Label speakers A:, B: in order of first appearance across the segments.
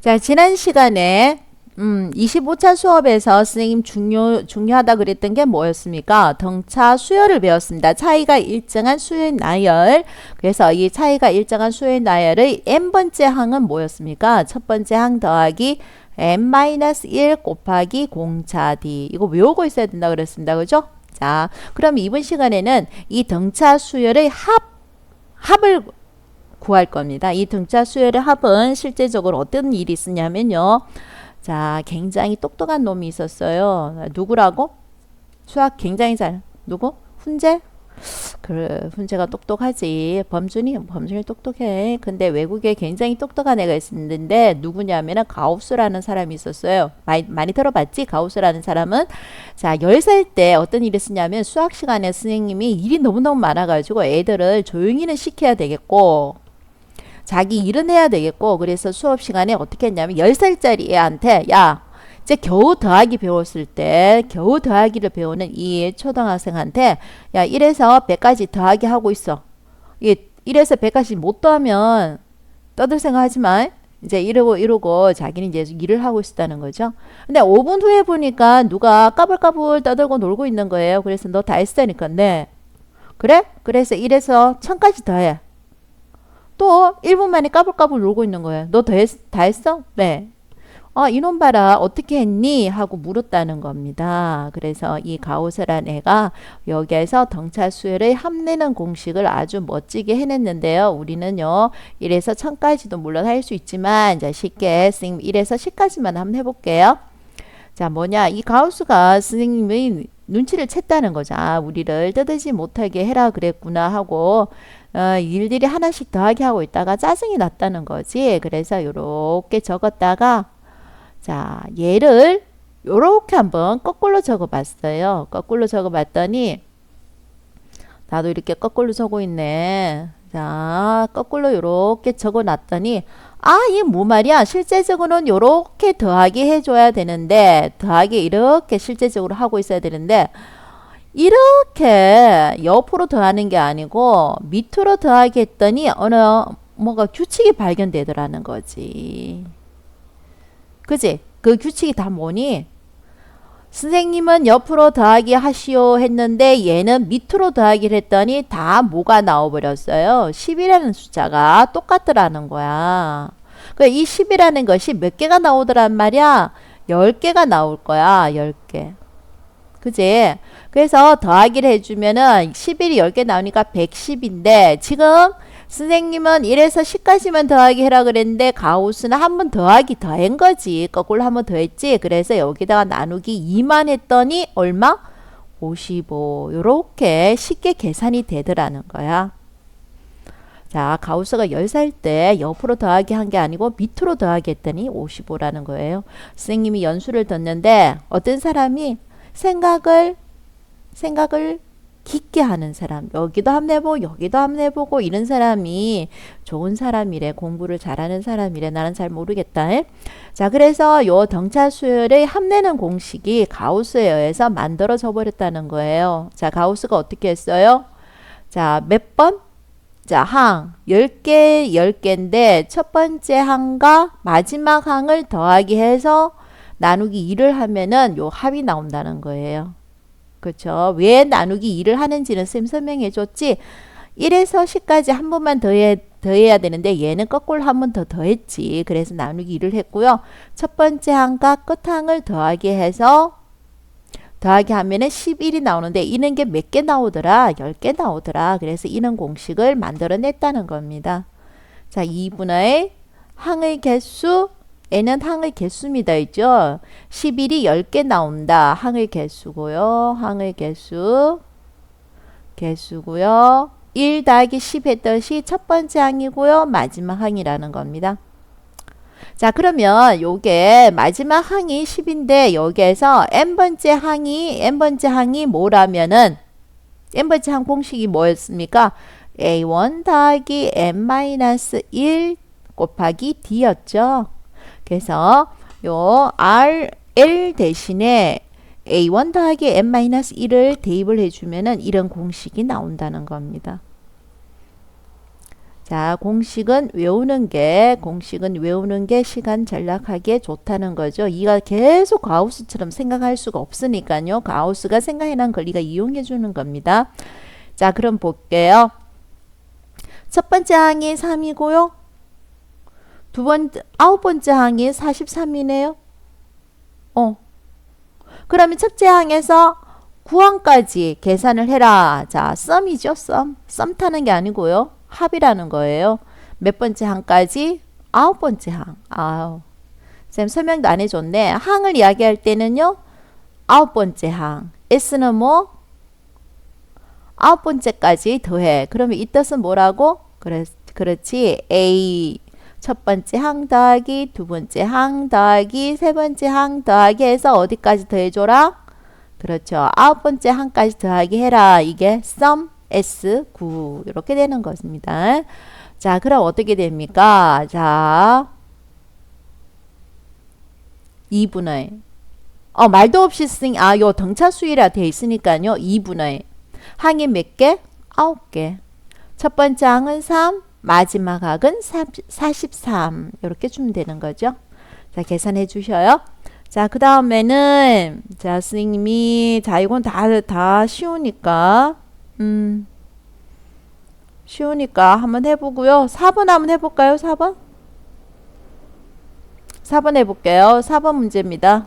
A: 자, 지난 시간에 25차 수업에서 선생님 중요하다 그랬던 게 뭐였습니까? 등차 수열을 배웠습니다. 차이가 일정한 수열 나열. 그래서 이 차이가 일정한 수열 나열의 n번째 항은 뭐였습니까? 첫 번째 항 더하기 n-1 곱하기 공차 d. 이거 외우고 있어야 된다 그랬습니다. 그죠? 자, 그럼 이번 시간에는 이 등차 수열의 합을 구할 겁니다. 이 등차 수열의 합은 실제적으로 어떤 일이 있었냐면요. 자, 굉장히 똑똑한 놈이 있었어요. 누구라고? 수학 굉장히 누구? 훈제? 그래, 훈제가 똑똑하지. 범준이 똑똑해. 근데 외국에 굉장히 똑똑한 애가 있었는데 누구냐면은 가우스라는 사람이 있었어요. 많이 들어봤지? 가우스라는 사람은. 자, 10살 때 어떤 일이 있었냐면 수학 시간에 선생님이 일이 너무너무 많아가지고 애들을 조용히는 시켜야 되겠고 자기 일은 해야 되겠고, 그래서 수업 시간에 어떻게 했냐면 10살짜리 애한테 야, 이제 겨우 더하기 배웠을 때 겨우 더하기를 배우는 이 초등학생한테 야, 1에서 100까지 더하기 하고 있어. 이게 1에서 100까지 못 더하면 떠들 생각하지 마. 이제 이러고 자기는 이제 일을 하고 있었다는 거죠. 근데 5분 후에 보니까 누가 까불까불 떠들고 놀고 있는 거예요. 그래서 너 다 했으니까. 네. 그래? 그래서 1에서 1000까지 더해. 또 1분 만에 까불까불 놀고 있는 거예요. 너 다 했어? 네. 이놈 봐라. 어떻게 했니? 하고 물었다는 겁니다. 그래서 이 가우스란 애가 여기에서 등차 수열의 합내는 공식을 아주 멋지게 해냈는데요. 우리는요. 1에서 1000까지도 물론 할 수 있지만 자, 쉽게 선생님 1에서 10까지만 한번 해볼게요. 자, 뭐냐. 이 가우스가 선생님의 눈치를 챘다는 거죠. 아, 우리를 떠들지 못하게 해라 그랬구나 하고 일들이 하나씩 더하게 하고 있다가 짜증이 났다는 거지. 그래서 요렇게 적었다가 자, 얘를 요렇게 한번 거꾸로 적어봤어요. 거꾸로 적어봤더니 나도 이렇게 거꾸로 적고 있네. 자, 거꾸로 요렇게 적어놨더니 이 뭐 말이야. 실제적으로는 요렇게 더하기 해줘야 되는데 더하기 이렇게 실제적으로 하고 있어야 되는데 이렇게 옆으로 더하는 게 아니고 밑으로 더하기 했더니 뭔가 규칙이 발견되더라는 거지. 그지? 그 규칙이 다 뭐니? 선생님은 옆으로 더하기 하시오 했는데 얘는 밑으로 더하기를 했더니 다 뭐가 나와버렸어요. 10이라는 숫자가 똑같더라는 거야. 이 10이라는 것이 몇 개가 나오더란 말이야? 10개가 나올 거야. 10개. 그지? 그래서 더하기를 해주면은 11이 10개 나오니까 110인데 지금 선생님은 1에서 10까지만 더하기 해라 그랬는데 가우스는 한 번 더하기 더한 거지. 거꾸로 한 번 더했지. 그래서 여기다가 나누기 2만 했더니 얼마? 55. 요렇게 쉽게 계산이 되더라는 거야. 자, 가우스가 10살 때 옆으로 더하기 한 게 아니고 밑으로 더하기 했더니 55라는 거예요. 선생님이 연수를 듣는데 어떤 사람이 생각을 깊게 하는 사람, 여기도 한번 해보고 여기도 한번 해보고 이런 사람이 좋은 사람이래. 공부를 잘하는 사람이래. 나는 잘 모르겠다. 자, 그래서 요 등차 수열의 합내는 공식이 가우스에 의해서 만들어져 버렸다는 거예요. 자, 가우스가 어떻게 했어요? 자, 몇 번? 자, 항 10개인데 첫 번째 항과 마지막 항을 더하기 해서 나누기 2를 하면은 요 합이 나온다는 거예요. 그렇죠. 왜 나누기 2를 하는지는 쌤 설명해 줬지. 1에서 10까지 한 번만 더해야 되는데 얘는 거꾸로 한 번 더 더했지. 그래서 나누기 2를 했고요. 첫 번째 항과 끝항을 더하기 해서 더하기 하면은 11이 나오는데 이는 게 몇 개 나오더라? 10개 나오더라. 그래서 이는 공식을 만들어냈다는 겁니다. 자, 2분의 항의 개수 n은 항의 개수입니다. 있죠? 11이 10개 나온다. 항의 개수고요. 항의 개수고요. 1 더하기 10 했듯이 첫 번째 항이고요. 마지막 항이라는 겁니다. 자, 그러면 요게 마지막 항이 10인데 여기에서 n번째 항이 뭐라면은 n번째 항 공식이 뭐였습니까? a1 더하기 n-1 곱하기 d였죠. 그래서 요 L 대신에 A1 더하기 n-1을 대입을 해주면은 이런 공식이 나온다는 겁니다. 자, 공식은 외우는 게 시간 절약하기에 좋다는 거죠. 이가 계속 가우스처럼 생각할 수가 없으니까요. 가우스가 생각해낸 권리가 이용해 주는 겁니다. 자, 그럼 볼게요. 첫 번째 항이 3이고요. 아홉 번째 항이 43이네요. 그러면 첫째 항에서 9항까지 계산을 해라. 자, 썸이죠, 썸 타는 게 아니고요. 합이라는 거예요. 몇 번째 항까지? 아홉 번째 항. 아우. 쌤 설명도 안 해줬네. 항을 이야기할 때는요. 아홉 번째 항. S는 뭐? 아홉 번째까지 더해. 그러면 이 뜻은 뭐라고? 그렇지. A. 첫 번째 항 더하기 두 번째 항 더하기 세 번째 항 더하기 해서 어디까지 더해줘라? 그렇죠. 아홉 번째 항까지 더하기 해라. 이게 sum S9 이렇게 되는 것입니다. 자, 그럼 어떻게 됩니까? 자, 2분의 말도 없이 요 등차 수위라 되어 있으니까요. 2분의 항이 몇 개? 9개. 첫 번째 항은 3, 마지막 항은 43. 이렇게 주면 되는 거죠. 자, 계산해 주셔요. 자, 그 다음에는 자, 선생님이 자, 이건 다 쉬우니까 쉬우니까 한번 해보고요. 4번 한번 해볼까요? 4번? 4번 해볼게요. 4번 문제입니다.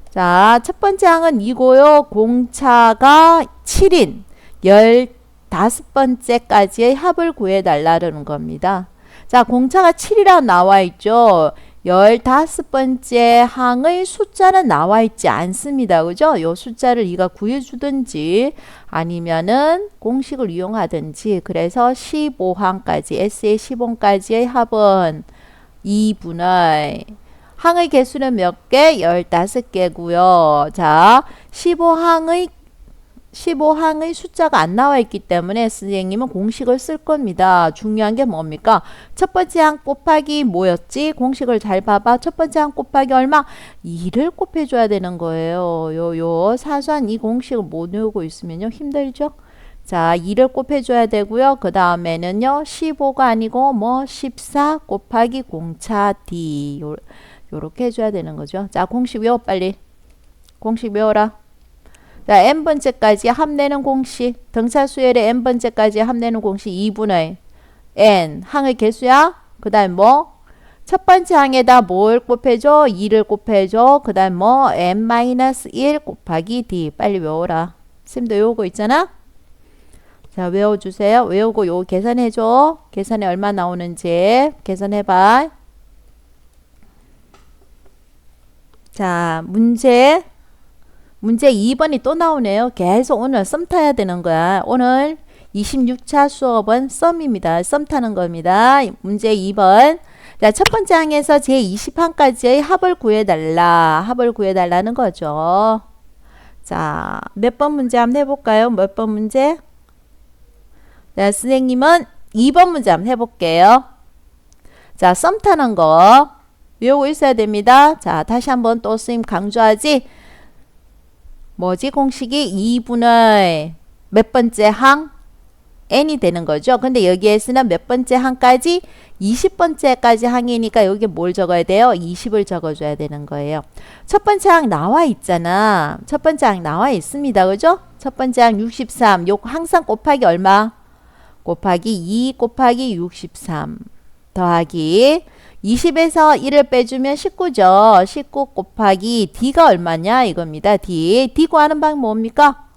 A: 자, 첫 번째 항은 2고요. 공차가 7인 15번째까지의 합을 구해달라는 겁니다. 자, 공차가 7이라고 나와 있죠. 15번째 항의 숫자는 나와 있지 않습니다. 그죠? 요 숫자를 네가 구해주든지 아니면은 공식을 이용하든지. 그래서 15항까지 S의 15항까지의 합은 2분의 항의 개수는 몇 개? 15개고요. 자, 15항의 숫자가 안 나와 있기 때문에 선생님은 공식을 쓸 겁니다. 중요한 게 뭡니까? 첫 번째 항 곱하기 뭐였지? 공식을 잘 봐봐. 첫 번째 항 곱하기 얼마? 2를 곱해줘야 되는 거예요. 요 사소한 이 공식을 못 외우고 있으면요 힘들죠? 자, 2를 곱해줘야 되고요. 그 다음에는요 15가 아니고 뭐 14 곱하기 공차 D 요렇게 해줘야 되는 거죠. 자, 공식 외워 빨리. 공식 외워라. 자, n번째까지 합내는 공식. 등차 수열의 n번째까지 합내는 공식 2분의 n. 항의 개수야. 그 다음 뭐? 첫 번째 항에다 뭘 곱해줘? 2를 곱해줘. 그 다음 뭐? n-1 곱하기 d. 빨리 외워라. 쌤도 외우고 있잖아? 자, 외워주세요. 외우고 요 계산해줘. 계산에 얼마 나오는지 계산해봐. 자, 문제 2번이 또 나오네요. 계속 오늘 썸 타야 되는 거야. 오늘 26차 수업은 썸입니다. 썸 타는 겁니다. 문제 2번. 자, 첫 번째 항에서 제20항까지의 합을 구해달라. 합을 구해달라는 거죠. 자, 몇 번 문제 한번 해볼까요? 몇 번 문제? 자, 선생님은 2번 문제 한번 해볼게요. 자, 썸 타는 거 외우고 있어야 됩니다. 자, 다시 한번 또 선생님 강조하지. 뭐지? 공식이 2분의 몇 번째 항? n이 되는 거죠. 근데 여기에서는 몇 번째 항까지? 20번째까지 항이니까 여기 뭘 적어야 돼요? 20을 적어줘야 되는 거예요. 첫 번째 항 나와 있잖아. 첫 번째 항 나와 있습니다. 그죠? 첫 번째 항 63. 요 항상 곱하기 얼마? 곱하기 2 곱하기 63 더하기 20에서 1을 빼주면 19죠. 19 곱하기 D가 얼마냐 이겁니다. D 구하는 방법 뭡니까?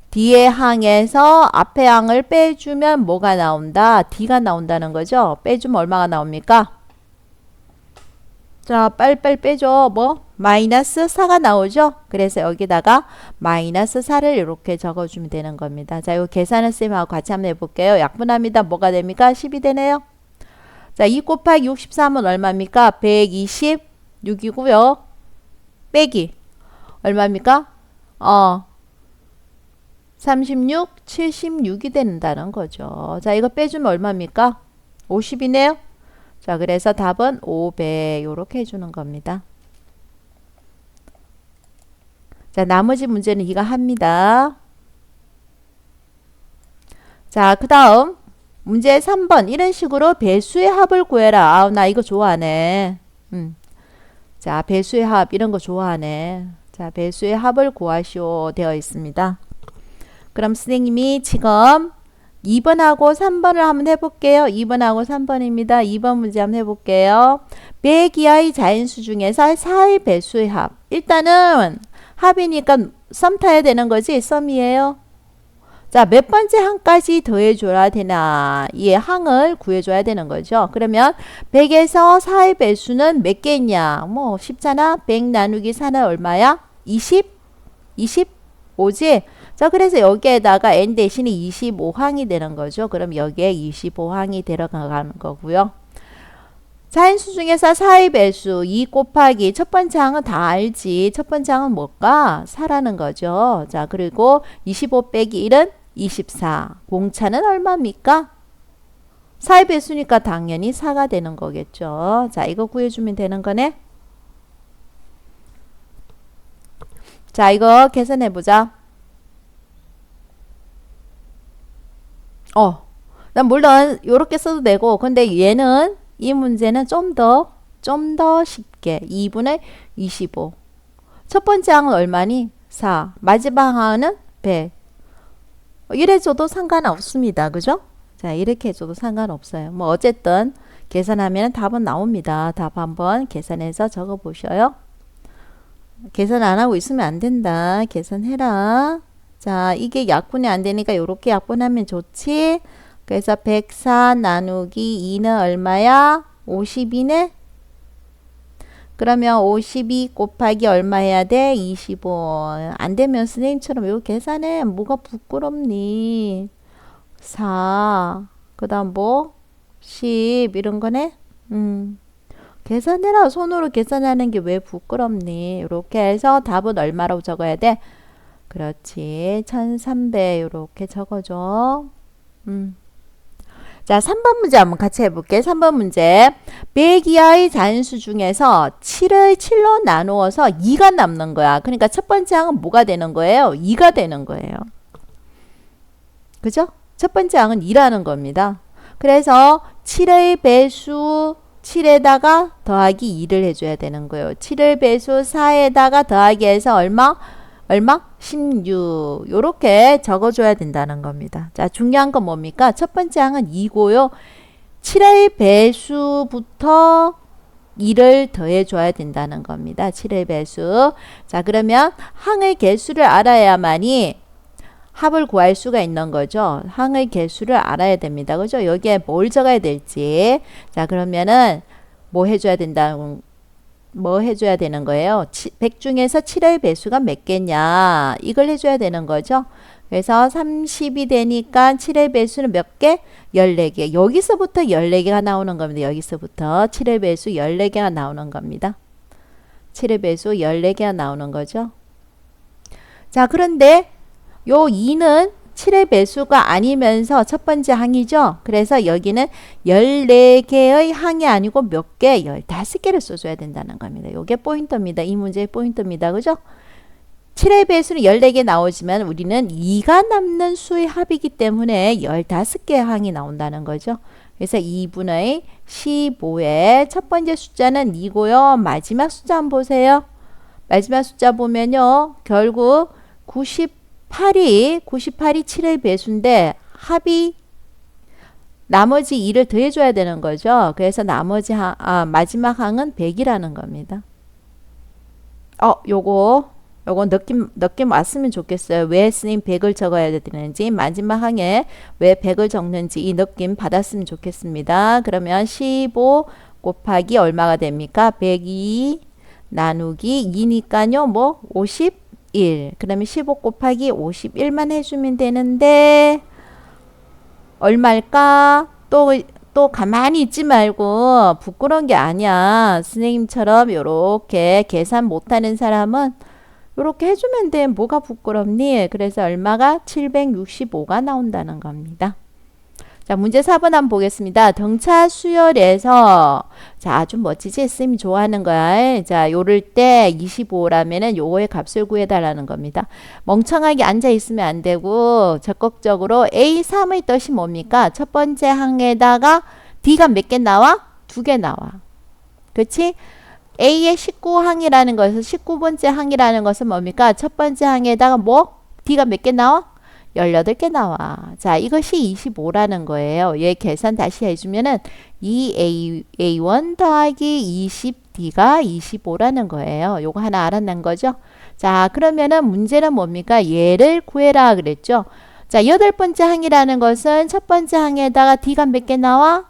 A: D의 항에서 앞에 항을 빼주면 뭐가 나온다? D가 나온다는 거죠. 빼주면 얼마가 나옵니까? 자, 빨리빨리 빼줘. 뭐? 마이너스 4가 나오죠. 그래서 여기다가 마이너스 4를 이렇게 적어주면 되는 겁니다. 자, 이거 계산은 쌤하고 같이 한번 해볼게요. 약분합니다. 뭐가 됩니까? 10이 되네요. 자, 2 곱하기 63은 얼마입니까? 126이고요. 빼기 얼마입니까? 36, 76이 된다는 거죠. 자, 이거 빼주면 얼마입니까? 50이네요. 자, 그래서 답은 500 요렇게 해주는 겁니다. 자, 나머지 문제는 이거 합니다. 자, 그 다음 문제 3번 이런 식으로 배수의 합을 구해라. 아, 나 이거 좋아하네. 자, 배수의 합 이런 거 좋아하네. 자, 배수의 합을 구하시오 되어 있습니다. 그럼 선생님이 지금 2번하고 3번을 한번 해볼게요. 2번하고 3번입니다. 2번 문제 한번 해볼게요. 100이하의 자연수 중에서 4의 배수의 합. 일단은 합이니까 썸 타야 되는 거지. 썸이에요. 자, 몇 번째 항까지 더해줘야 되나? 이 항을 구해줘야 되는 거죠. 그러면 100에서 4의 배수는 몇 개냐? 뭐 쉽잖아. 100 나누기 4는 얼마야? 20? 25지? 자, 그래서 여기에다가 n 대신에 25항이 되는 거죠. 그럼 여기에 25항이 들어가는 거고요. 자연수 중에서 4의 배수 2 곱하기 첫 번째 항은 다 알지. 첫 번째 항은 뭘까? 4라는 거죠. 자, 그리고 25 빼기 1은 24. 공차는 얼마입니까? 4의 배수니까 당연히 4가 되는 거겠죠. 자, 이거 구해주면 되는 거네. 자, 이거 계산해보자. 난 물론 요렇게 써도 되고, 근데 얘는 이 문제는 좀 더 쉽게 2분의 25. 첫 번째 항은 얼마니? 4. 마지막 항은 100. 이래 줘도 상관없습니다. 그죠? 자, 이렇게 해줘도 상관없어요. 뭐 어쨌든 계산하면 답은 나옵니다. 답 한번 계산해서 적어 보셔요. 계산 안 하고 있으면 안 된다. 계산해라. 자, 이게 약분이 안 되니까 이렇게 약분하면 좋지. 그래서 104 나누기 2는 얼마야? 52네? 그러면 52 곱하기 얼마 해야 돼? 25. 안 되면 선생님처럼 이거 계산해. 뭐가 부끄럽니? 4. 그 다음 뭐? 10. 이런 거네? 계산해라. 손으로 계산하는 게 왜 부끄럽니? 이렇게 해서 답은 얼마라고 적어야 돼? 그렇지. 1300 이렇게 적어줘. 자, 3번 문제 한번 같이 해볼게. 3번 문제. 100 이하의 자연수 중에서 7을 7로 나누어서 2가 남는 거야. 그러니까 첫 번째 항은 뭐가 되는 거예요? 2가 되는 거예요. 그죠? 첫 번째 항은 2라는 겁니다. 그래서 7의 배수 7에다가 더하기 2를 해줘야 되는 거예요. 7의 배수 4에다가 더하기 해서 얼마? 16. 요렇게 적어줘야 된다는 겁니다. 자, 중요한 건 뭡니까? 첫 번째 항은 2고요. 7의 배수부터 2를 더해줘야 된다는 겁니다. 7의 배수. 자, 그러면 항의 개수를 알아야만이 합을 구할 수가 있는 거죠. 항의 개수를 알아야 됩니다. 그죠? 여기에 뭘 적어야 될지. 자, 그러면은 뭐 해줘야 된다는 뭐 해줘야 되는 거예요? 100 중에서 7의 배수가 몇 개냐? 이걸 해줘야 되는 거죠. 그래서 30이 되니까 7의 배수는 몇 개? 14개. 여기서부터 14개가 나오는 겁니다. 여기서부터 7의 배수 14개가 나오는 겁니다. 7의 배수 14개가 나오는 거죠. 자, 그런데 요 2는 7의 배수가 아니면서 첫 번째 항이죠. 그래서 여기는 14개의 항이 아니고 몇 개? 15개를 써줘야 된다는 겁니다. 이게 포인트입니다. 이 문제의 포인트입니다. 그죠? 7의 배수는 14개 나오지만 우리는 2가 남는 수의 합이기 때문에 15개의 항이 나온다는 거죠. 그래서 2분의 15의 첫 번째 숫자는 2고요. 마지막 숫자 한번 보세요. 마지막 숫자 보면요. 결국 98이 7의 배수인데 합이 나머지 2를 더해줘야 되는 거죠. 그래서 나머지 마지막 항은 100이라는 겁니다. 요거 느낌 왔으면 좋겠어요. 왜 스님 100을 적어야 되는지, 마지막 항에 왜 100을 적는지 이 느낌 받았으면 좋겠습니다. 그러면 15 곱하기 얼마가 됩니까? 102 나누기 2니까요. 뭐 51. 그러면 15 곱하기 51만 해주면 되는데 얼마일까? 또 가만히 있지 말고 부끄러운 게 아니야. 선생님처럼 요렇게 계산 못하는 사람은 요렇게 해주면 돼. 뭐가 부끄럽니? 그래서 얼마가? 765가 나온다는 겁니다. 자, 문제 4번 한번 보겠습니다. 등차 수열에서 자, 아주 멋지지? 쌤이 좋아하는 거야. 자, 요럴 때 25라면은 요거의 값을 구해달라는 겁니다. 멍청하게 앉아 있으면 안 되고 적극적으로 A3의 뜻이 뭡니까? 첫 번째 항에다가 D가 몇 개 나와? 2개 나와. 그렇지? A의 19항이라는 것은 19번째 항이라는 것은 뭡니까? 첫 번째 항에다가 뭐? D가 몇 개 나와? 18개 나와. 자, 이것이 25라는 거예요. 얘 계산 다시 해주면은 2A1 더하기 20D가 25라는 거예요. 요거 하나 알아낸 거죠? 자, 그러면은 문제는 뭡니까? 얘를 구해라 그랬죠? 자, 8번째 항이라는 것은 첫 번째 항에다가 D가 몇 개 나와?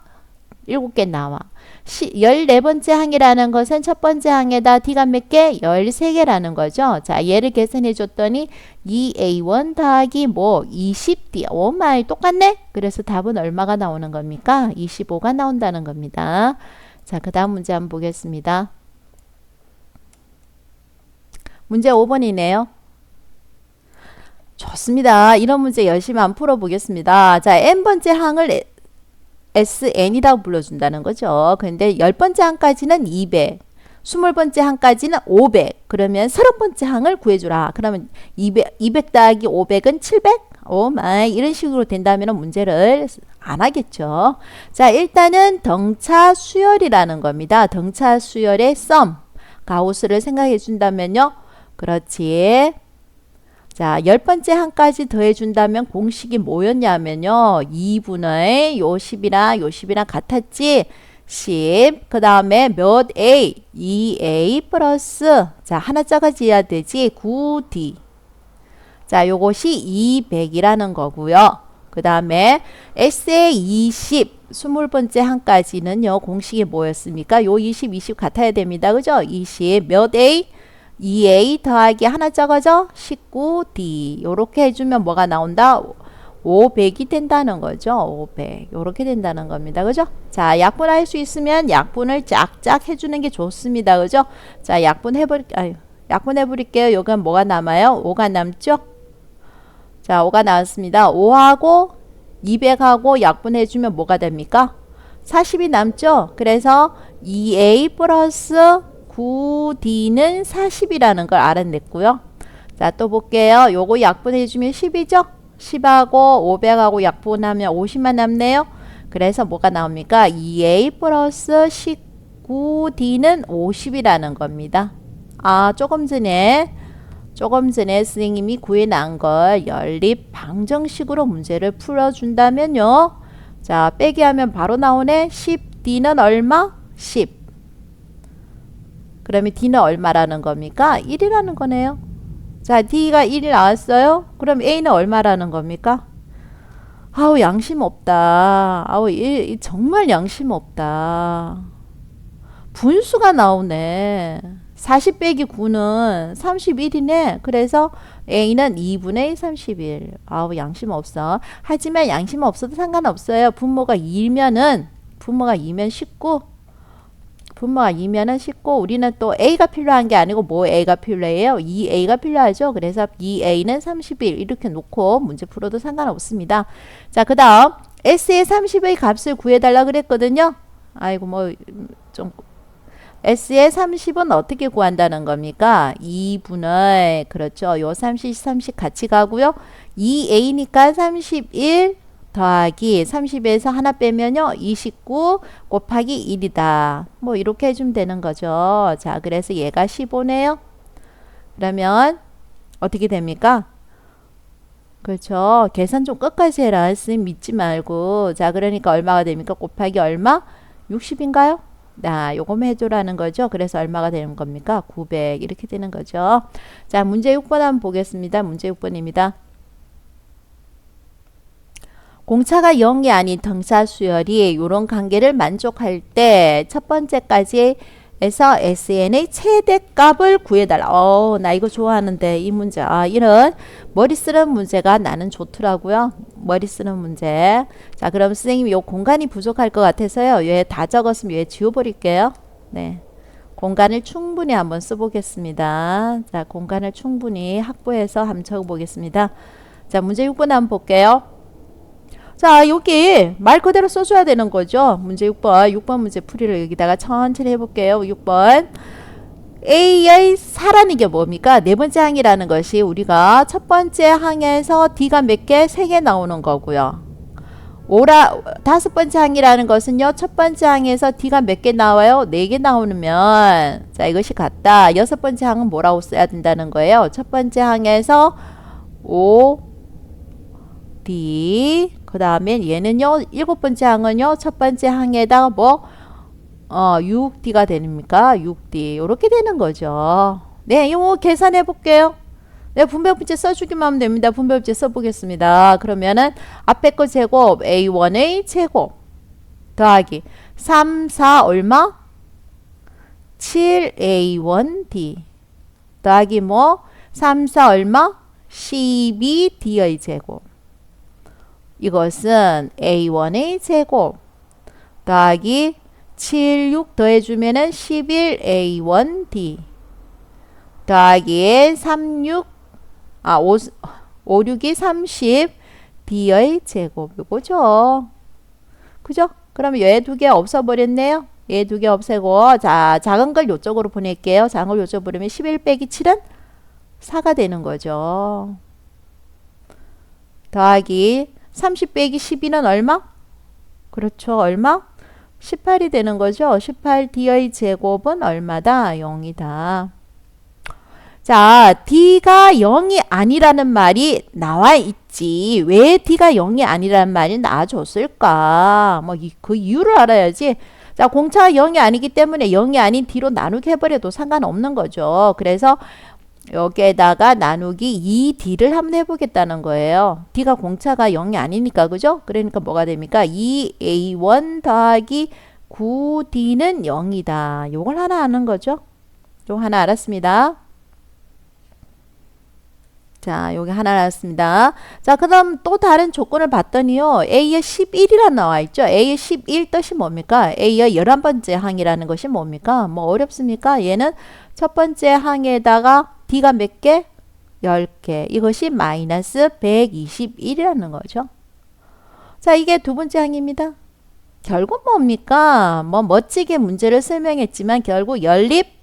A: 7개 나와. 14번째 항이라는 것은 첫 번째 항에다 D가 몇 개? 13개라는 거죠. 자, 얘를 계산해 줬더니 2A1 더하기 뭐 20D. 오 마이 똑같네? 그래서 답은 얼마가 나오는 겁니까? 25가 나온다는 겁니다. 자, 그 다음 문제 한번 보겠습니다. 문제 5번이네요. 좋습니다. 이런 문제 열심히 한번 풀어보겠습니다. 자, n번째 항을 SN이라고 불러준다는 거죠. 근데 10번째 항까지는 200, 20번째 항까지는 500. 그러면 30번째 항을 구해주라. 그러면 200 더하기 500은 700? 오 마이. 이런 식으로 된다면 문제를 안 하겠죠. 자, 일단은 등차 수열이라는 겁니다. 등차 수열의 썸. 가우스를 생각해 준다면요. 그렇지. 자, 10번째 항까지 더해준다면 공식이 뭐였냐면요. 2분의 요 10이랑 요 10이랑 같았지. 10. 그 다음에 몇 A? 2A 플러스. 자, 하나 작아져야 되지. 9D. 자, 요것이 200이라는 거고요. 그 다음에 S의 20. 20번째 항까지는요. 공식이 뭐였습니까? 요 20, 20 같아야 됩니다. 그죠? 20. 몇 A? 2A 더하기 하나 적어져 19D. 요렇게 해주면 뭐가 나온다? 500이 된다는 거죠. 500. 요렇게 된다는 겁니다. 그죠? 자, 약분할 수 있으면 약분을 짝짝 해주는 게 좋습니다. 그죠? 자, 약분해버릴게요. 요건 뭐가 남아요? 5가 남죠? 자, 5가 나왔습니다. 5하고 200하고 약분해주면 뭐가 됩니까? 40이 남죠? 그래서 2A 플러스 9D는 40이라는 걸 알아냈고요. 자, 또 볼게요. 요거 약분해주면 10이죠? 10하고 500하고 약분하면 50만 남네요. 그래서 뭐가 나옵니까? 2A 플러스 19D는 50이라는 겁니다. 아, 조금 전에 선생님이 구해놓은 걸 연립 방정식으로 문제를 풀어준다면요. 자, 빼기 하면 바로 나오네. 10D는 얼마? 10. 그러면 D는 얼마라는 겁니까? 1이라는 거네요. 자, D가 1이 나왔어요. 그럼 A는 얼마라는 겁니까? 아우, 양심 없다. 아우, 정말 양심 없다. 분수가 나오네. 40 빼기 9는 31이네. 그래서 A는 2분의 31. 아우, 양심 없어. 하지만 양심 없어도 상관없어요. 분모가 2면은 19. 분모가 2면은 19. 우리는 또 A가 필요한 게 아니고 뭐 A가 필요해요? 2A가 필요하죠. 그래서 2A는 31 이렇게 놓고 문제 풀어도 상관없습니다. 자, 그 다음 S의 30의 값을 구해달라 그랬거든요. 아이고 뭐 좀 S의 30은 어떻게 구한다는 겁니까? 2분의 그렇죠. 요 30 같이 가고요. 2A니까 31 더하기 30에서 하나 빼면요. 29 곱하기 1이다. 뭐 이렇게 해주면 되는 거죠. 자, 그래서 얘가 15네요. 그러면 어떻게 됩니까? 그렇죠. 계산 좀 끝까지 해라. 쌤 믿지 말고. 자, 그러니까 얼마가 됩니까? 곱하기 얼마? 60인가요? 나 요거만 해줘라는 거죠. 그래서 얼마가 되는 겁니까? 900 이렇게 되는 거죠. 자, 문제 6번 한번 보겠습니다. 문제 6번입니다. 공차가 0이 아닌 등차 수열이 이런 관계를 만족할 때 첫 번째까지 에서 SN의 최대값을 구해달라. 나 이거 좋아하는데 이 문제. 이런 머리 쓰는 문제가 나는 좋더라고요. 머리 쓰는 문제. 자, 그럼 선생님이 요 공간이 부족할 것 같아서요. 얘 다 적었으면 얘 지워버릴게요. 네. 공간을 충분히 한번 써보겠습니다. 자, 공간을 충분히 확보해서 한번 적어보겠습니다. 자, 문제 6번 한번 볼게요. 자, 여기 말 그대로 써줘야 되는 거죠. 문제 6번. 6번 문제 풀이를 여기다가 천천히 해볼게요. 6번. A의 4라는 게 뭡니까? 네 번째 항이라는 것이 우리가 첫 번째 항에서 D가 몇 개? 3개 나오는 거고요. 다섯 번째 항이라는 것은요, 첫 번째 항에서 D가 몇 개 나와요? 4개 나오면, 자, 이것이 같다. 여섯 번째 항은 뭐라고 써야 된다는 거예요? 첫 번째 항에서 O, D, 그 다음에 얘는요, 일곱 번째 항은요, 첫 번째 항에다가 뭐, 6D가 됩니까? 6D. 이렇게 되는 거죠. 네, 이거 계산해 볼게요. 네, 분배 문제 써주기만 하면 됩니다. 분배 문제 써보겠습니다. 그러면은 앞에 거 제곱 A1의 제곱 더하기 3, 4 얼마? 7A1D 더하기 뭐? 3, 4 얼마? 12D의 제곱. 이것은 A1의 제곱 더하기 7, 6 더해주면은 11A1D 더하기 3, 6 5, 6이 30 D의 제곱 이거죠. 그죠? 그럼 얘 두 개 없어버렸네요. 얘 두 개 없애고 자 작은 걸 요쪽으로 보낼게요. 작은 걸 요쪽으로 보내면 11 빼기 7은 4가 되는 거죠. 더하기 30 빼기 12는 얼마? 그렇죠. 얼마? 18이 되는 거죠. 18D의 제곱은 얼마다? 0이다. 자, D가 0이 아니라는 말이 나와 있지. 왜 D가 0이 아니라는 말이 나와줬을까? 뭐, 그 이유를 알아야지. 자, 공차가 0이 아니기 때문에 0이 아닌 D로 나누게 해버려도 상관없는 거죠. 그래서 여기에다가 나누기 2D를 한번 해보겠다는 거예요. D가 공차가 0이 아니니까, 그죠? 그러니까 뭐가 됩니까? 2A1 더하기 9D는 0이다. 요걸 하나 아는 거죠? 요거 하나 알았습니다. 자, 여기 하나 나왔습니다. 자, 그 다음 또 다른 조건을 봤더니요. A의 11이라 나와 있죠. A의 11 뜻이 뭡니까? A의 11번째 항이라는 것이 뭡니까? 뭐 어렵습니까? 얘는 첫 번째 항에다가 D가 몇 개? 10개. 이것이 마이너스 121이라는 거죠. 자, 이게 두 번째 항입니다. 결국 뭡니까? 뭐 멋지게 문제를 설명했지만 결국 연립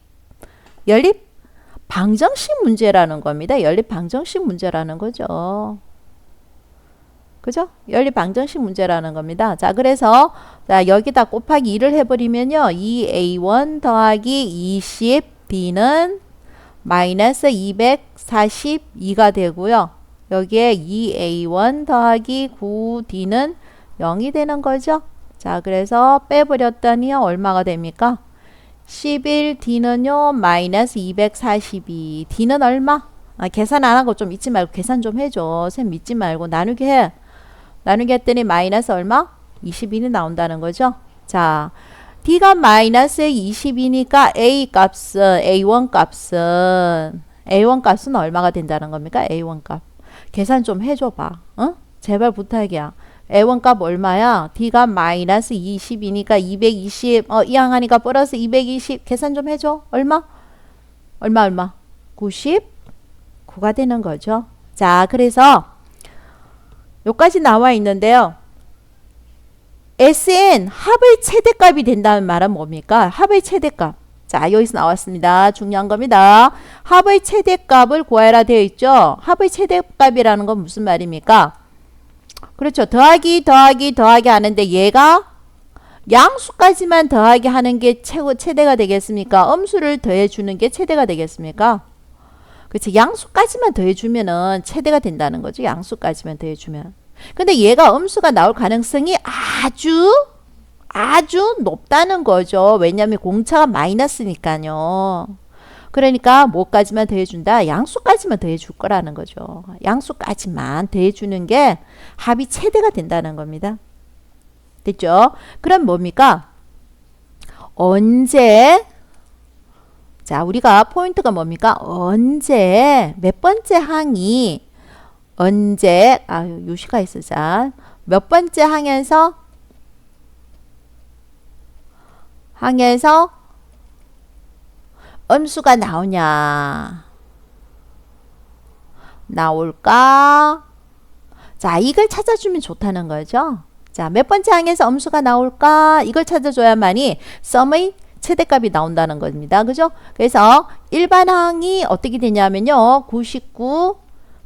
A: 방정식 문제라는 겁니다. 연립 방정식 문제라는 거죠. 그죠? 연립 방정식 문제라는 겁니다. 자, 그래서 자, 여기다 곱하기 2를 해버리면요. 2A1 더하기 20D는 마이너스 242가 되고요. 여기에 2A1 더하기 9D는 0이 되는 거죠. 자, 그래서 빼버렸더니요. 얼마가 됩니까? 11D는요, 마이너스 242. D는 얼마? 계산 안 하고 좀 잊지 말고 계산 좀 해줘. 쌤 믿지 말고 나누기 해. 나누기 했더니 마이너스 얼마? 22는 나온다는 거죠. 자, D가 마이너스 22니까 A 값은, A1 값은 얼마가 된다는 겁니까? A1 값. 계산 좀 해줘봐. 어? 제발 부탁이야. A1 값 얼마야? D가 마이너스 20이니까 220. 이 항하니까 플러스 220. 계산 좀 해줘. 얼마? 99가 되는 거죠. 자, 그래서 여기까지 나와 있는데요. Sn 합의 최대값이 된다는 말은 뭡니까? 합의 최대값. 자, 여기서 나왔습니다. 중요한 겁니다. 합의 최대값을 구하라 되어 있죠. 합의 최대값이라는 건 무슨 말입니까? 그렇죠. 더하기 하는데 얘가 양수까지만 더하기 하는 게 최대가 되겠습니까? 음수를 더해주는 게 최대가 되겠습니까? 그렇죠. 양수까지만 더해주면은 최대가 된다는 거죠. 양수까지만 더해주면. 근데 얘가 음수가 나올 가능성이 아주 높다는 거죠. 왜냐하면 공차가 마이너스니까요. 그러니까 뭐까지만 더해준다? 양수까지만 더해줄 거라는 거죠. 양수까지만 더해주는 게 합이 최대가 된다는 겁니다. 됐죠? 그럼 뭡니까? 언제? 자, 우리가 포인트가 뭡니까? 언제? 몇 번째 항이 언제? 유시가 있으자. 몇 번째 항에서 음수가 나올까? 자, 이걸 찾아주면 좋다는 거죠. 자, 몇 번째 항에서 음수가 나올까? 이걸 찾아줘야만이 썸의 최대값이 나온다는 겁니다. 그죠? 그래서 일반 항이 어떻게 되냐면요. 99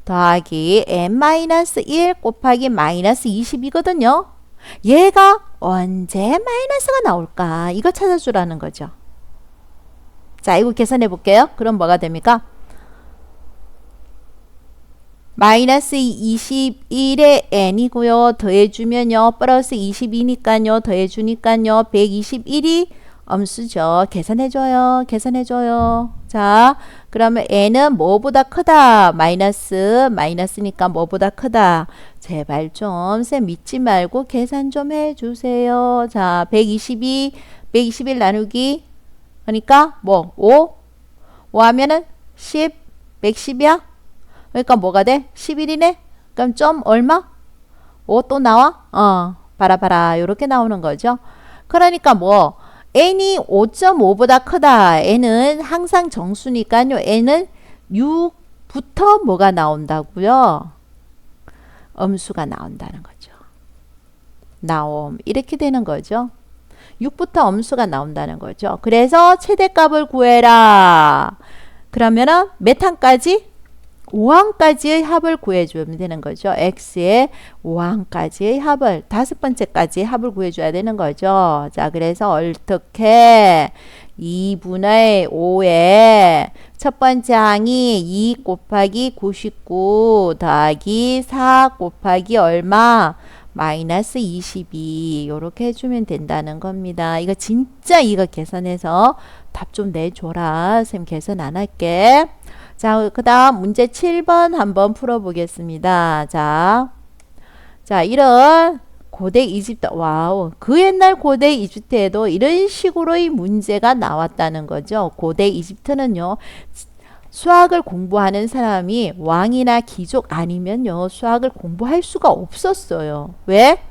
A: 더하기 n-1 곱하기 마이너스 20이거든요. 얘가 언제 마이너스가 나올까? 이거 찾아주라는 거죠. 자, 이거 계산해 볼게요. 그럼 뭐가 됩니까? 마이너스 21에 n이고요. 더해주면요. 플러스 22니까요. 더해주니까요. 121이 엄수죠. 계산해줘요. 계산해줘요. 자, 그러면 n은 뭐보다 크다? 마이너스니까 뭐보다 크다? 제발 좀 쌤 믿지 말고 계산 좀 해주세요. 자, 121 나누기 그러니까 뭐 5 하면은 10, 110이야? 그러니까 뭐가 돼? 11이네? 그럼 좀 얼마? 5 또 나와? 봐라 요렇게 나오는 거죠. 그러니까 뭐 n이 5.5보다 크다. n은 항상 정수니까요. n은 6부터 뭐가 나온다고요? 음수가 나온다는 거죠. 나옴 이렇게 되는 거죠. 6부터 음수가 나온다는 거죠. 그래서 최대값을 구해라. 그러면은 몇 항까지? 5항까지의 합을 구해주면 되는 거죠. x의 5항까지의 합을 다섯 번째까지 합을 구해줘야 되는 거죠. 자, 그래서 어떻게 2분의 5에 첫 번째 항이 2 곱하기 99 더하기 4 곱하기 얼마? 마이너스 22 이렇게 해주면 된다는 겁니다. 이거 진짜 이거 계산해서 답 좀 내줘라. 쌤 계산 안 할게. 자, 그 다음 문제 7번 한번 풀어보겠습니다. 자, 이런 고대 이집트, 와우. 그 옛날 고대 이집트에도 이런 식으로의 문제가 나왔다는 거죠. 고대 이집트는요, 수학을 공부하는 사람이 왕이나 귀족 아니면요, 수학을 공부할 수가 없었어요. 왜?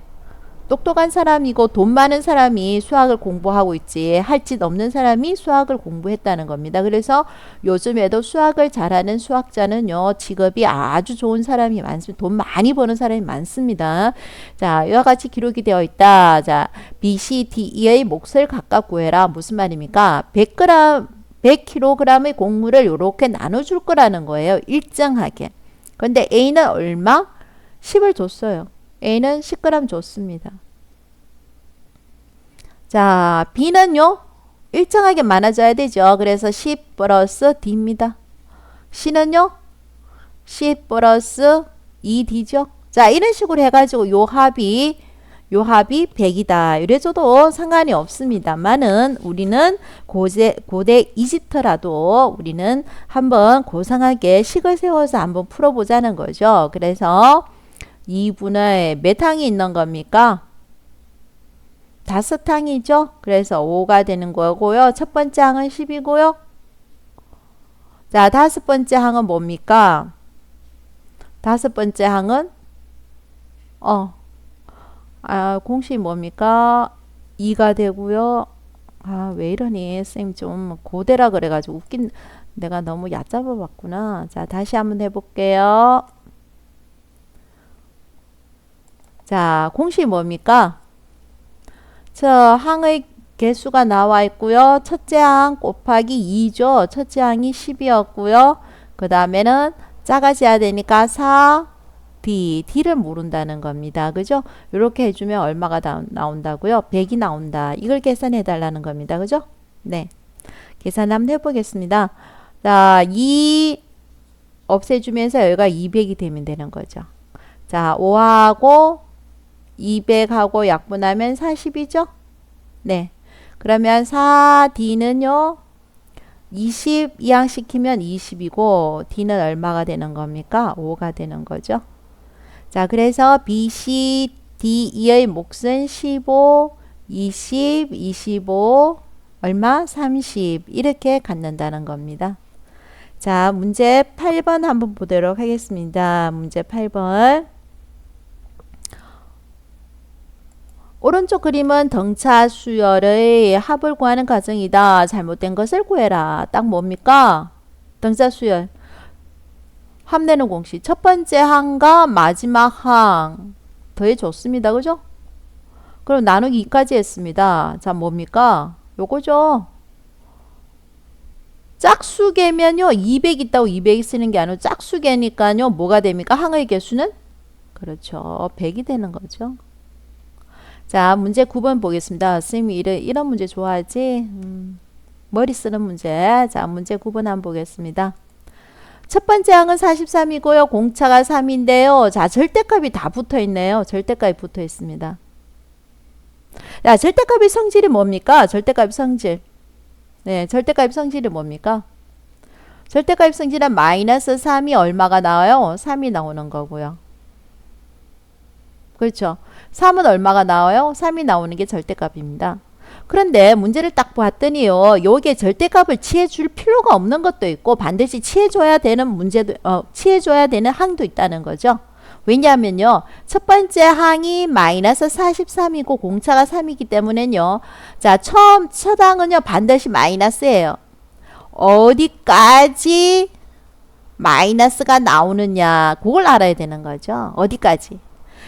A: 똑똑한 사람이고 돈 많은 사람이 수학을 공부하고 있지 할 짓 없는 사람이 수학을 공부했다는 겁니다. 그래서 요즘에도 수학을 잘하는 수학자는요 직업이 아주 좋은 사람이 많습니다. 돈 많이 버는 사람이 많습니다. 자, 이와 같이 기록이 되어 있다. 자, BCDE의 몫을 각각 구해라. 무슨 말입니까? 100kg의 곡물을 이렇게 나눠줄 거라는 거예요. 일정하게. 그런데 A는 얼마? 10을 줬어요. A는 10g 줬습니다. 자, B는요, 일정하게 많아져야 되죠. 그래서 10 플러스 D입니다. C는요, 10 플러스 2D죠. 자, 이런 식으로 해가지고 요 합이 100이다. 이래줘도 상관이 없습니다만은 우리는 고대 이집트라도 우리는 한번 고상하게 식을 세워서 한번 풀어보자는 거죠. 그래서 2분의 몇 항이 있는 겁니까? 5항이죠. 그래서 5가 되는 거고요. 첫 번째 항은 10이고요. 자, 다섯 번째 항은 뭡니까? 다섯 번째 항은 공식이 뭡니까? 2가 되고요. 왜 이러니? 쌤 좀 고대라 그래가지고 웃긴, 내가 너무 얕잡아 봤구나. 자, 다시 한번 해볼게요. 자, 공식이 뭡니까? 저 항의 개수가 나와 있고요. 첫째 항 곱하기 2죠. 첫째 항이 10이었고요. 그 다음에는 작아져야 되니까 4D를 모른다는 겁니다. 그죠? 이렇게 해주면 얼마가 나온다고요? 100이 나온다. 이걸 계산해 달라는 겁니다. 그죠? 네. 계산 한번 해보겠습니다. 자, 2 없애주면서 여기가 200이 되면 되는 거죠. 자, 5하고 200하고 약분하면 40이죠? 네. 그러면 4D는요, 20 이항시키면 20이고, D는 얼마가 되는 겁니까? 5가 되는 거죠. 자, 그래서 BCDE의 몫은 15, 20, 25, 얼마? 30. 이렇게 갖는다는 겁니다. 자, 문제 8번 한번 보도록 하겠습니다. 문제 8번. 오른쪽 그림은 등차 수열의 합을 구하는 과정이다. 잘못된 것을 구해라. 딱 뭡니까? 등차 수열. 합내는 공식. 첫 번째 항과 마지막 항 더해줬습니다. 그죠? 그럼 나누기 2까지 했습니다. 자, 뭡니까? 요거죠. 짝수계면요. 200 있다고 200이 쓰는 게 아니고 짝수계니까요. 뭐가 됩니까? 항의 개수는? 그렇죠. 100이 되는 거죠. 자, 문제 9번 보겠습니다. 선생님이 이런 문제 좋아하지? 머리 쓰는 문제. 자, 문제 9번 한번 보겠습니다. 첫 번째 항은 43이고요. 공차가 3인데요. 자, 절대값이 다 붙어 있네요. 절대값이 붙어 있습니다. 야, 절대값의 성질이 뭡니까? 절대값의 성질. 네, 절대값의 성질이 뭡니까? 절대값의 성질은 마이너스 3이 얼마가 나와요? 3이 나오는 거고요. 그렇죠. 3은 얼마가 나와요? 3이 나오는 게 절대값입니다. 그런데 문제를 딱 봤더니요. 여기에 절대값을 취해줄 필요가 없는 것도 있고 반드시 취해줘야 되는 문제도 취해줘야 되는 항도 있다는 거죠. 왜냐하면요. 첫 번째 항이 마이너스 43이고 공차가 3이기 때문에요. 자, 첫 항은요. 반드시 마이너스예요. 어디까지 마이너스가 나오느냐 그걸 알아야 되는 거죠. 어디까지.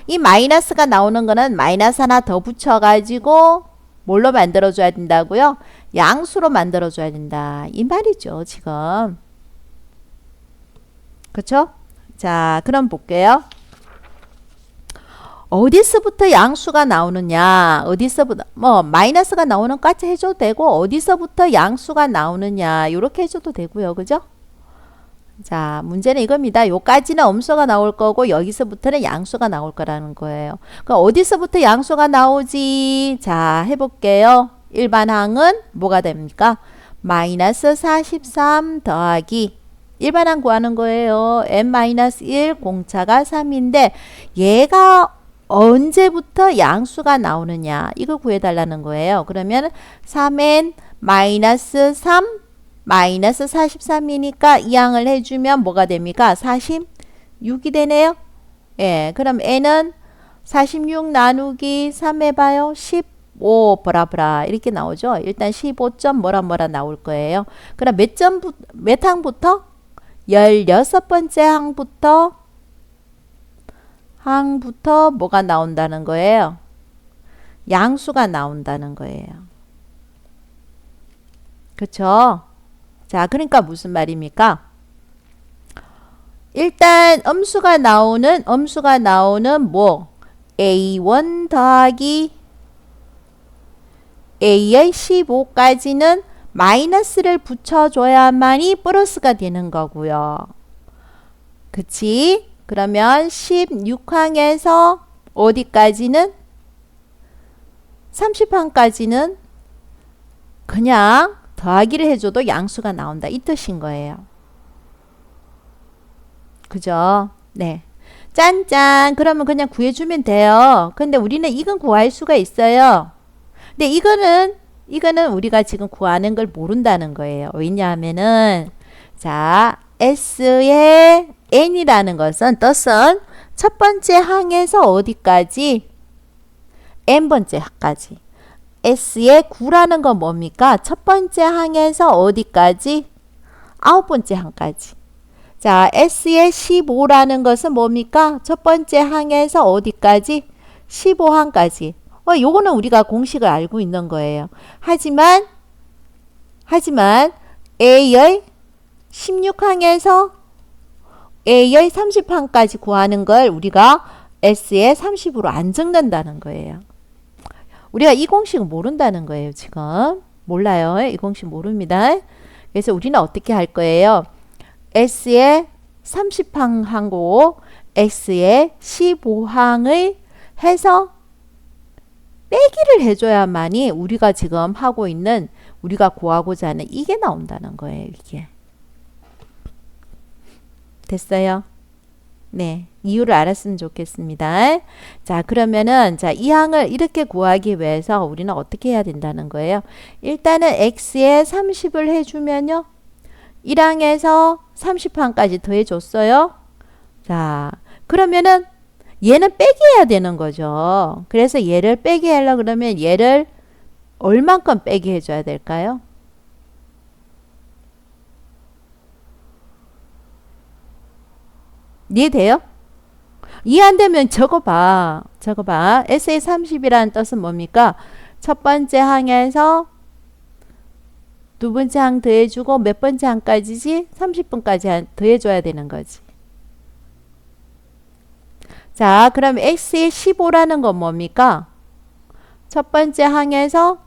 A: 이 마이너스가 나오는 거는 마이너스 하나 더 붙여가지고 뭘로 만들어줘야 된다고요? 양수로 만들어줘야 된다. 이 말이죠. 지금. 그렇죠? 자, 그럼 볼게요. 어디서부터 양수가 나오느냐? 어디서부터 뭐 마이너스가 나오는 까지 해줘도 되고 어디서부터 양수가 나오느냐 이렇게 해줘도 되고요. 그죠? 자, 문제는 이겁니다. 요까지는 음수가 나올 거고 여기서부터는 양수가 나올 거라는 거예요. 그럼 어디서부터 양수가 나오지? 자, 해볼게요. 일반항은 뭐가 됩니까? 마이너스 43 더하기 일반항 구하는 거예요. n-1 공차가 3인데 얘가 언제부터 양수가 나오느냐 이거 구해달라는 거예요. 그러면 3n-3 마이너스 43이니까 이 항을 해주면 뭐가 됩니까? 46이 되네요. 예, 그럼 n은 46 나누기 3 해봐요. 15 브라브라 이렇게 나오죠. 일단 15점 뭐라 나올 거예요. 그럼 몇 항부터? 16번째 항부터 뭐가 나온다는 거예요? 양수가 나온다는 거예요. 그쵸? 자, 그러니까 무슨 말입니까? 일단 음수가 나오는 뭐 A1 더하기 A의 15까지는 마이너스를 붙여줘야만이 플러스가 되는 거고요. 그치? 그러면 16항에서 어디까지는? 30항까지는 그냥 더하기를 해줘도 양수가 나온다. 이 뜻인 거예요. 그죠? 네. 짠짠. 그러면 그냥 구해주면 돼요. 근데 우리는 이건 구할 수가 있어요. 근데 이거는 우리가 지금 구하는 걸 모른다는 거예요. 왜냐하면은, 자, S의 N이라는 것은 뜻은 첫 번째 항에서 어디까지? N번째 항까지. S의 9라는 건 뭡니까? 첫 번째 항에서 어디까지? 9번째 항까지. 자, S의 15라는 것은 뭡니까? 첫 번째 항에서 어디까지? 15항까지. 요거는 우리가 공식을 알고 있는 거예요. 하지만 A의 16항에서 A의 30항까지 구하는 걸 우리가 S의 30으로 안 적는다는 거예요. 우리가 이 공식은 모른다는 거예요. 지금 몰라요. 이 공식 모릅니다. 그래서 우리는 어떻게 할 거예요? S의 30항하고 X의 15항을 해서 빼기를 해줘야만이 우리가 지금 하고 있는 우리가 구하고자 하는 이게 나온다는 거예요. 이게 됐어요? 네, 이유를 알았으면 좋겠습니다. 자, 그러면은 이 항을 이렇게 구하기 위해서 우리는 어떻게 해야 된다는 거예요? 일단은 x에 30을 해주면요. 1항에서 30항까지 더해줬어요. 자, 그러면은 얘는 빼기 해야 되는 거죠. 그래서 얘를 빼기 하려고 그러면 얘를 얼만큼 빼기 해줘야 될까요? . 이해돼요? 이해 안 되면 적어봐. 적어봐. SA30이라는 뜻은 뭡니까? 첫 번째 항에서 두 번째 항 더해주고 몇 번째 항까지지? 30분까지 더해줘야 되는 거지. 자, 그럼 X의 15라는 건 뭡니까? 첫 번째 항에서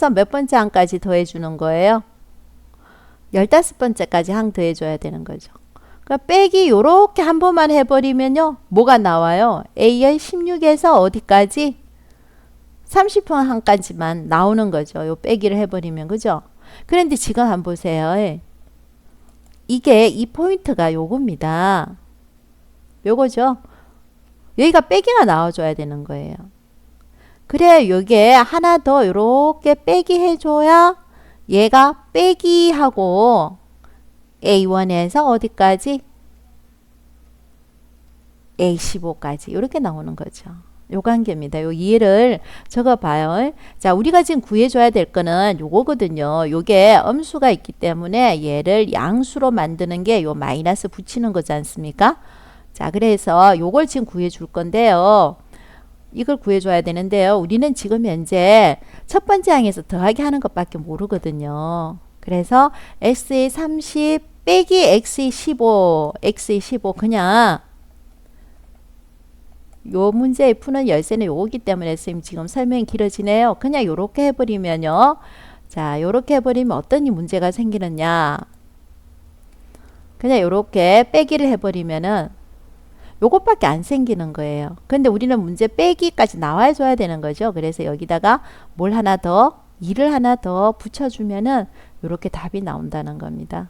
A: 몇 번째 항까지 더해주는 거예요? 15번째까지 항 더해줘야 되는 거죠. 그러니까 빼기 요렇게 한 번만 해버리면요. 뭐가 나와요? A의 16에서 어디까지? 30분 항까지만 나오는 거죠. 요 빼기를 해버리면. 그죠? 그런데 지금 한번 보세요. 이게 이 포인트가 요겁니다. 요거죠. 여기가 빼기가 나와줘야 되는 거예요. 그래 요게 하나 더 요렇게 빼기 해줘야 얘가 빼기하고 A1에서 어디까지? A15까지 이렇게 나오는 거죠. 요 관계입니다. 요 이해를 적어봐요. 자, 우리가 지금 구해줘야 될 거는 요거거든요. 요게 음수가 있기 때문에 얘를 양수로 만드는 게 요 마이너스 붙이는 거지 않습니까? 자, 그래서 요걸 지금 구해줄 건데요. 이걸 구해줘야 되는데요. 우리는 지금 현재 첫 번째 항에서 더하기 하는 것밖에 모르거든요. 그래서 x의 30 빼기 x의 15, x의 15 그냥 요 문제에 푸는 열쇠는 요거기 때문에 선생님 지금 설명이 길어지네요. 그냥 요렇게 해버리면요. 자, 요렇게 해버리면 어떤 문제가 생기느냐. 그냥 요렇게 빼기를 해버리면은 요것밖에 안 생기는 거예요. 근데 우리는 문제 빼기까지 나와줘야 되는 거죠. 그래서 여기다가 뭘 하나 더, 2를 하나 더 붙여주면은 요렇게 답이 나온다는 겁니다.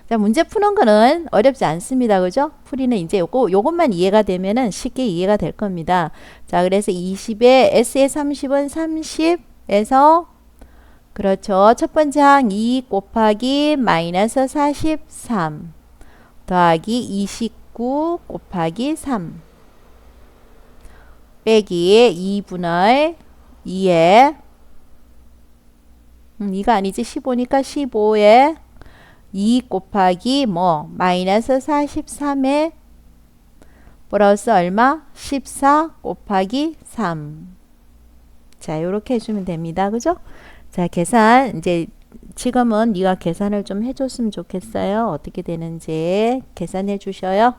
A: 자, 문제 푸는 거는 어렵지 않습니다. 그죠? 풀이는 이제 요것만 이해가 되면은 쉽게 이해가 될 겁니다. 자, 그래서 20에 S의 30은 30에서 그렇죠. 첫 번째 항 2 곱하기 마이너스 43 더하기 29 곱하기 3 빼기 2분의 2에 2가 아니지 15니까 15에 2 곱하기 뭐 마이너스 43에 플러스 얼마? 14 곱하기 3. 자, 요렇게 해주면 됩니다. 그죠? 자, 계산 이제 지금은 네가 계산을 좀 해줬으면 좋겠어요. 어떻게 되는지 계산해 주셔요.